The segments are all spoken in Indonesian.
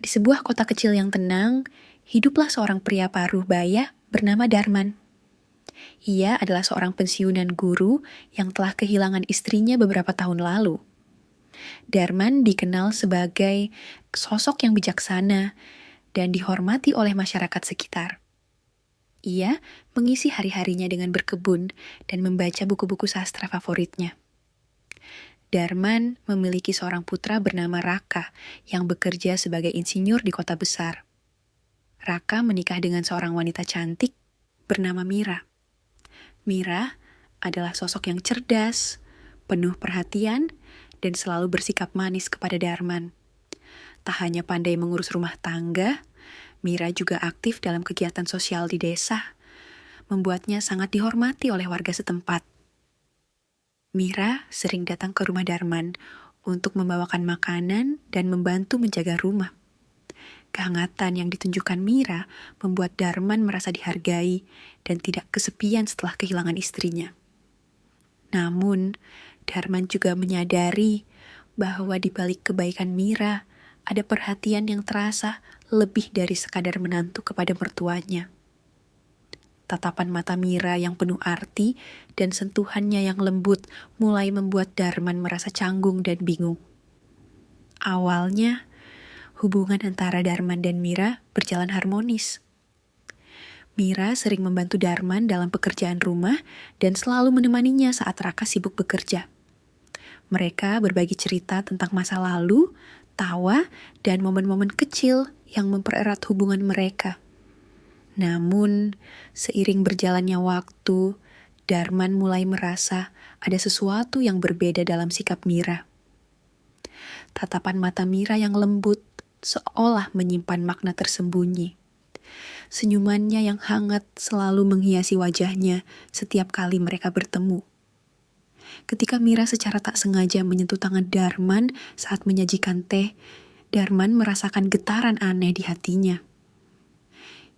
Di sebuah kota kecil yang tenang, hiduplah seorang pria paruh baya bernama Darman. Ia adalah seorang pensiunan guru yang telah kehilangan istrinya beberapa tahun lalu. Darman dikenal sebagai sosok yang bijaksana dan dihormati oleh masyarakat sekitar. Ia mengisi hari-harinya dengan berkebun dan membaca buku-buku sastra favoritnya. Darman memiliki seorang putra bernama Raka yang bekerja sebagai insinyur di kota besar. Raka menikah dengan seorang wanita cantik bernama Mira. Mira adalah sosok yang cerdas, penuh perhatian, dan selalu bersikap manis kepada Darman. Tak hanya pandai mengurus rumah tangga, Mira juga aktif dalam kegiatan sosial di desa, membuatnya sangat dihormati oleh warga setempat. Mira sering datang ke rumah Darman untuk membawakan makanan dan membantu menjaga rumah. Kehangatan yang ditunjukkan Mira membuat Darman merasa dihargai dan tidak kesepian setelah kehilangan istrinya. Namun, Darman juga menyadari bahwa di balik kebaikan Mira ada perhatian yang terasa lebih dari sekadar menantu kepada mertuanya. Tatapan mata Mira yang penuh arti dan sentuhannya yang lembut mulai membuat Darman merasa canggung dan bingung. Awalnya, hubungan antara Darman dan Mira berjalan harmonis. Mira sering membantu Darman dalam pekerjaan rumah dan selalu menemaninya saat Raka sibuk bekerja. Mereka berbagi cerita tentang masa lalu, tawa, dan momen-momen kecil yang mempererat hubungan mereka. Namun, seiring berjalannya waktu, Darman mulai merasa ada sesuatu yang berbeda dalam sikap Mira. Tatapan mata Mira yang lembut seolah menyimpan makna tersembunyi. Senyumannya yang hangat selalu menghiasi wajahnya setiap kali mereka bertemu. Ketika Mira secara tak sengaja menyentuh tangan Darman saat menyajikan teh, Darman merasakan getaran aneh di hatinya.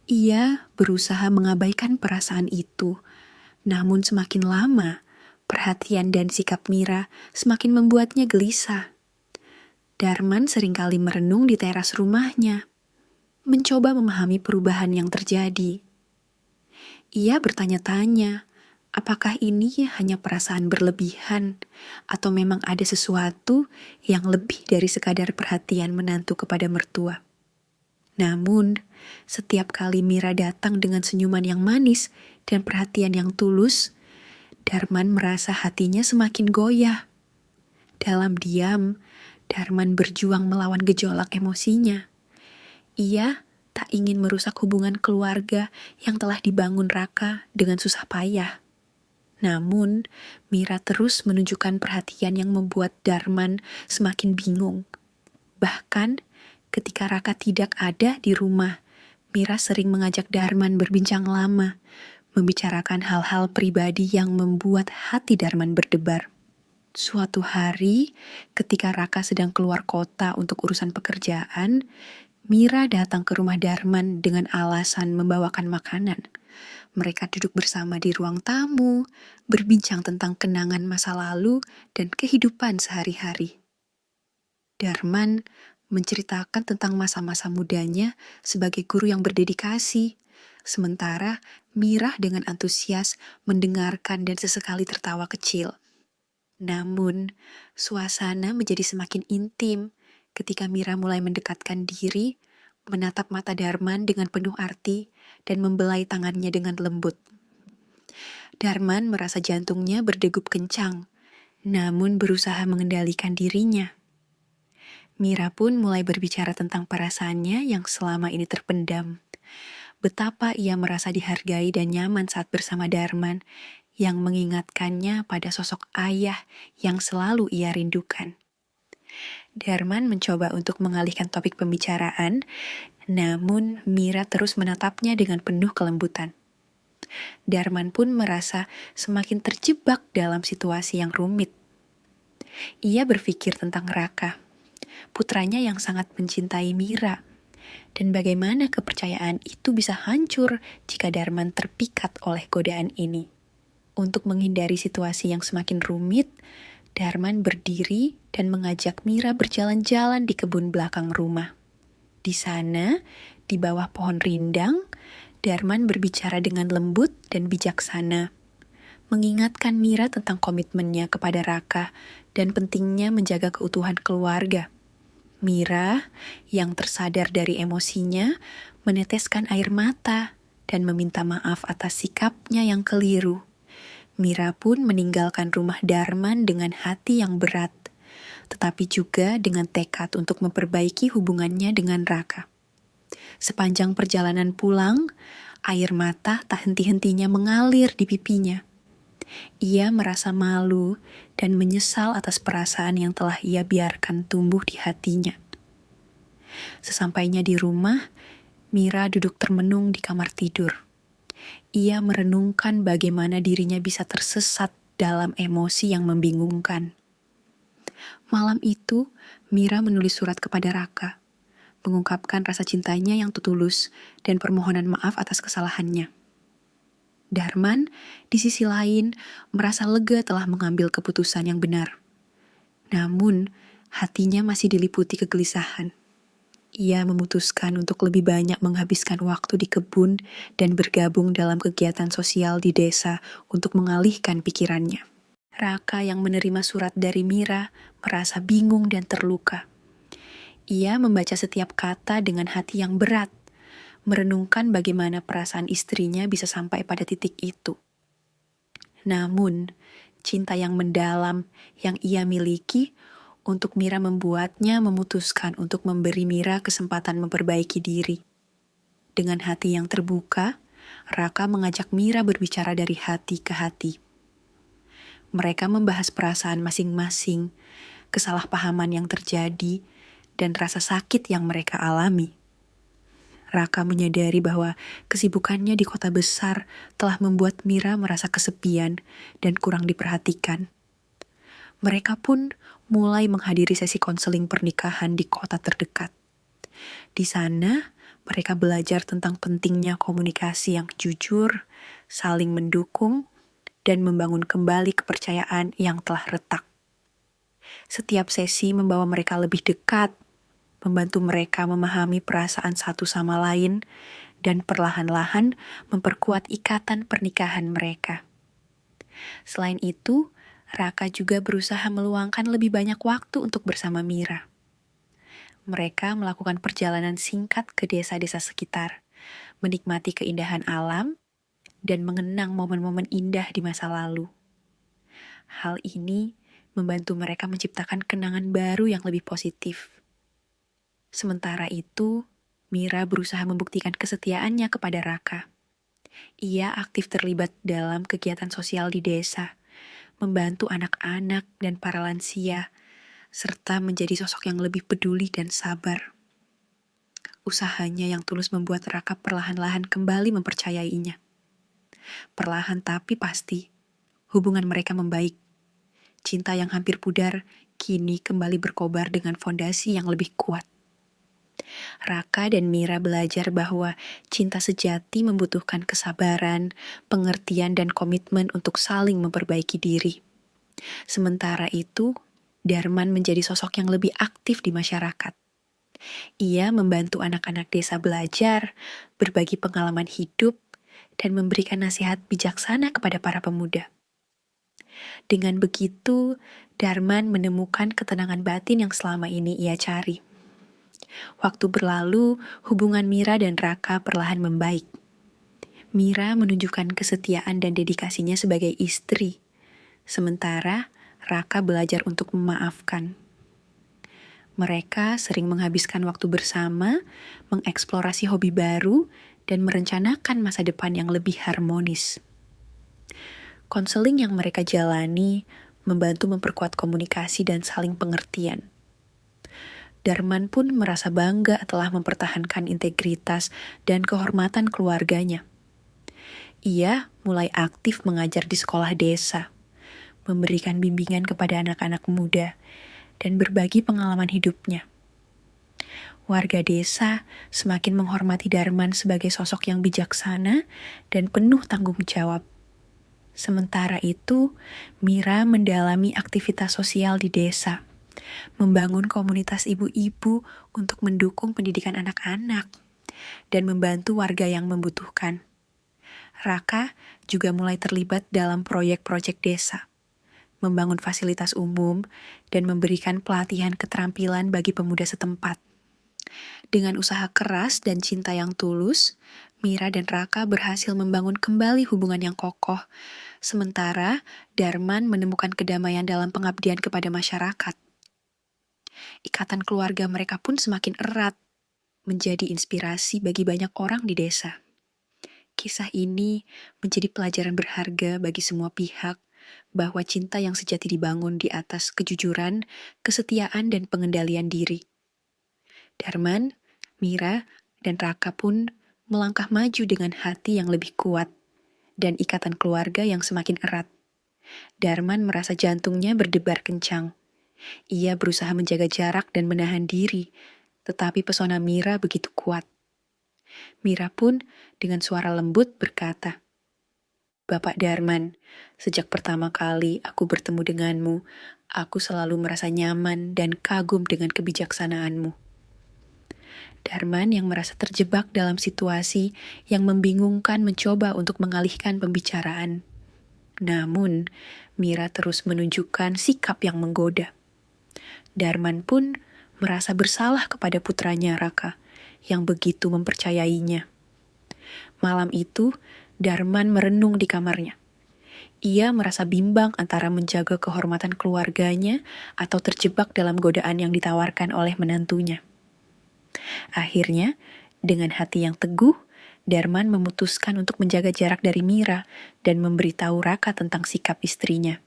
Ia berusaha mengabaikan perasaan itu, namun semakin lama, perhatian dan sikap Mira semakin membuatnya gelisah. Darman seringkali merenung di teras rumahnya, mencoba memahami perubahan yang terjadi. Ia bertanya-tanya, apakah ini hanya perasaan berlebihan, atau memang ada sesuatu yang lebih dari sekadar perhatian menantu kepada mertua. Namun, setiap kali Mira datang dengan senyuman yang manis dan perhatian yang tulus, Darman merasa hatinya semakin goyah. Dalam diam, Darman berjuang melawan gejolak emosinya. Ia tak ingin merusak hubungan keluarga yang telah dibangun Raka dengan susah payah. Namun, Mira terus menunjukkan perhatian yang membuat Darman semakin bingung. Bahkan, ketika Raka tidak ada di rumah, Mira sering mengajak Darman berbincang lama, membicarakan hal-hal pribadi yang membuat hati Darman berdebar. Suatu hari, ketika Raka sedang keluar kota untuk urusan pekerjaan, Mira datang ke rumah Darman dengan alasan membawakan makanan. Mereka duduk bersama di ruang tamu, berbincang tentang kenangan masa lalu dan kehidupan sehari-hari. Darman menceritakan tentang masa-masa mudanya sebagai guru yang berdedikasi, sementara Mira dengan antusias mendengarkan dan sesekali tertawa kecil. Namun, suasana menjadi semakin intim ketika Mira mulai mendekatkan diri, menatap mata Darman dengan penuh arti, dan membelai tangannya dengan lembut. Darman merasa jantungnya berdegup kencang, namun berusaha mengendalikan dirinya. Mira pun mulai berbicara tentang perasaannya yang selama ini terpendam. Betapa ia merasa dihargai dan nyaman saat bersama Darman, yang mengingatkannya pada sosok ayah yang selalu ia rindukan. Darman mencoba untuk mengalihkan topik pembicaraan, namun Mira terus menatapnya dengan penuh kelembutan. Darman pun merasa semakin terjebak dalam situasi yang rumit. Ia berpikir tentang Raka, putranya yang sangat mencintai Mira, dan bagaimana kepercayaan itu bisa hancur jika Darman terpikat oleh godaan ini. Untuk menghindari situasi yang semakin rumit, Darman berdiri dan mengajak Mira berjalan-jalan di kebun belakang rumah. Di sana, di bawah pohon rindang, Darman berbicara dengan lembut dan bijaksana, mengingatkan Mira tentang komitmennya kepada Raka dan pentingnya menjaga keutuhan keluarga. Mira, yang tersadar dari emosinya, meneteskan air mata dan meminta maaf atas sikapnya yang keliru. Mira pun meninggalkan rumah Darman dengan hati yang berat, tetapi juga dengan tekad untuk memperbaiki hubungannya dengan Raka. Sepanjang perjalanan pulang, air mata tak henti-hentinya mengalir di pipinya. Ia merasa malu dan menyesal atas perasaan yang telah ia biarkan tumbuh di hatinya. Sesampainya di rumah, Mira duduk termenung di kamar tidur. Ia merenungkan bagaimana dirinya bisa tersesat dalam emosi yang membingungkan. Malam itu, Mira menulis surat kepada Raka, mengungkapkan rasa cintanya yang tulus dan permohonan maaf atas kesalahannya. Darman, di sisi lain, merasa lega telah mengambil keputusan yang benar. Namun, hatinya masih diliputi kegelisahan. Ia memutuskan untuk lebih banyak menghabiskan waktu di kebun dan bergabung dalam kegiatan sosial di desa untuk mengalihkan pikirannya. Raka yang menerima surat dari Mira merasa bingung dan terluka. Ia membaca setiap kata dengan hati yang berat, merenungkan bagaimana perasaan istrinya bisa sampai pada titik itu. Namun, cinta yang mendalam yang ia miliki untuk Mira membuatnya memutuskan untuk memberi Mira kesempatan memperbaiki diri. Dengan hati yang terbuka, Raka mengajak Mira berbicara dari hati ke hati. Mereka membahas perasaan masing-masing, kesalahpahaman yang terjadi, dan rasa sakit yang mereka alami. Raka menyadari bahwa kesibukannya di kota besar telah membuat Mira merasa kesepian dan kurang diperhatikan. Mereka pun mulai menghadiri sesi konseling pernikahan di kota terdekat. Di sana, mereka belajar tentang pentingnya komunikasi yang jujur, saling mendukung, dan membangun kembali kepercayaan yang telah retak. Setiap sesi membawa mereka lebih dekat, membantu mereka memahami perasaan satu sama lain, dan perlahan-lahan memperkuat ikatan pernikahan mereka. Selain itu, Raka juga berusaha meluangkan lebih banyak waktu untuk bersama Mira. Mereka melakukan perjalanan singkat ke desa-desa sekitar, menikmati keindahan alam, dan mengenang momen-momen indah di masa lalu. Hal ini membantu mereka menciptakan kenangan baru yang lebih positif. Sementara itu, Mira berusaha membuktikan kesetiaannya kepada Raka. Ia aktif terlibat dalam kegiatan sosial di desa, membantu anak-anak dan para lansia, serta menjadi sosok yang lebih peduli dan sabar. Usahanya yang tulus membuat Raka perlahan-lahan kembali mempercayainya. Perlahan tapi pasti, hubungan mereka membaik. Cinta yang hampir pudar kini kembali berkobar dengan fondasi yang lebih kuat. Raka dan Mira belajar bahwa cinta sejati membutuhkan kesabaran, pengertian, dan komitmen untuk saling memperbaiki diri. Sementara itu, Darman menjadi sosok yang lebih aktif di masyarakat. Ia membantu anak-anak desa belajar, berbagi pengalaman hidup, dan memberikan nasihat bijaksana kepada para pemuda. Dengan begitu, Darman menemukan ketenangan batin yang selama ini ia cari. Waktu berlalu, hubungan Mira dan Raka perlahan membaik. Mira menunjukkan kesetiaan dan dedikasinya sebagai istri, sementara Raka belajar untuk memaafkan. Mereka sering menghabiskan waktu bersama, mengeksplorasi hobi baru, dan merencanakan masa depan yang lebih harmonis. Konseling yang mereka jalani membantu memperkuat komunikasi dan saling pengertian. Darman pun merasa bangga telah mempertahankan integritas dan kehormatan keluarganya. Ia mulai aktif mengajar di sekolah desa, memberikan bimbingan kepada anak-anak muda, dan berbagi pengalaman hidupnya. Warga desa semakin menghormati Darman sebagai sosok yang bijaksana dan penuh tanggung jawab. Sementara itu, Mira mendalami aktivitas sosial di desa, membangun komunitas ibu-ibu untuk mendukung pendidikan anak-anak, dan membantu warga yang membutuhkan. Raka juga mulai terlibat dalam proyek-proyek desa, membangun fasilitas umum, dan memberikan pelatihan keterampilan bagi pemuda setempat. Dengan usaha keras dan cinta yang tulus, Mira dan Raka berhasil membangun kembali hubungan yang kokoh, sementara Darman menemukan kedamaian dalam pengabdian kepada masyarakat. Ikatan keluarga mereka pun semakin erat, menjadi inspirasi bagi banyak orang di desa. Kisah ini menjadi pelajaran berharga bagi semua pihak, bahwa cinta yang sejati dibangun di atas kejujuran, kesetiaan, dan pengendalian diri. Darman, Mira, dan Raka pun melangkah maju dengan hati yang lebih kuat dan ikatan keluarga yang semakin erat. Darman merasa jantungnya berdebar kencang. Ia berusaha menjaga jarak dan menahan diri, tetapi pesona Mira begitu kuat. Mira pun dengan suara lembut berkata, "Bapak Darman, sejak pertama kali aku bertemu denganmu, aku selalu merasa nyaman dan kagum dengan kebijaksanaanmu." Darman yang merasa terjebak dalam situasi yang membingungkan mencoba untuk mengalihkan pembicaraan. Namun, Mira terus menunjukkan sikap yang menggoda. Darman pun merasa bersalah kepada putranya Raka yang begitu mempercayainya. Malam itu, Darman merenung di kamarnya. Ia merasa bimbang antara menjaga kehormatan keluarganya atau terjebak dalam godaan yang ditawarkan oleh menantunya. Akhirnya, dengan hati yang teguh, Darman memutuskan untuk menjaga jarak dari Mira dan memberitahu Raka tentang sikap istrinya.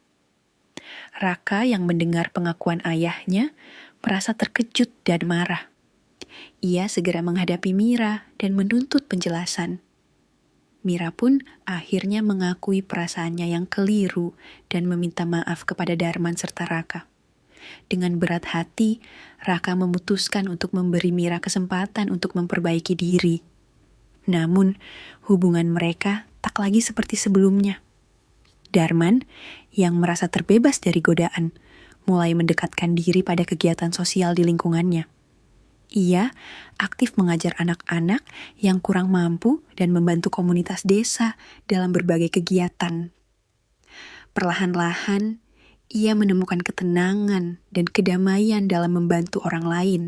Raka yang mendengar pengakuan ayahnya merasa terkejut dan marah. Ia segera menghadapi Mira dan menuntut penjelasan. Mira pun akhirnya mengakui perasaannya yang keliru dan meminta maaf kepada Darman serta Raka. Dengan berat hati, Raka memutuskan untuk memberi Mira kesempatan untuk memperbaiki diri. Namun, hubungan mereka tak lagi seperti sebelumnya. Darman, yang merasa terbebas dari godaan, mulai mendekatkan diri pada kegiatan sosial di lingkungannya. Ia aktif mengajar anak-anak yang kurang mampu dan membantu komunitas desa dalam berbagai kegiatan. Perlahan-lahan, ia menemukan ketenangan dan kedamaian dalam membantu orang lain.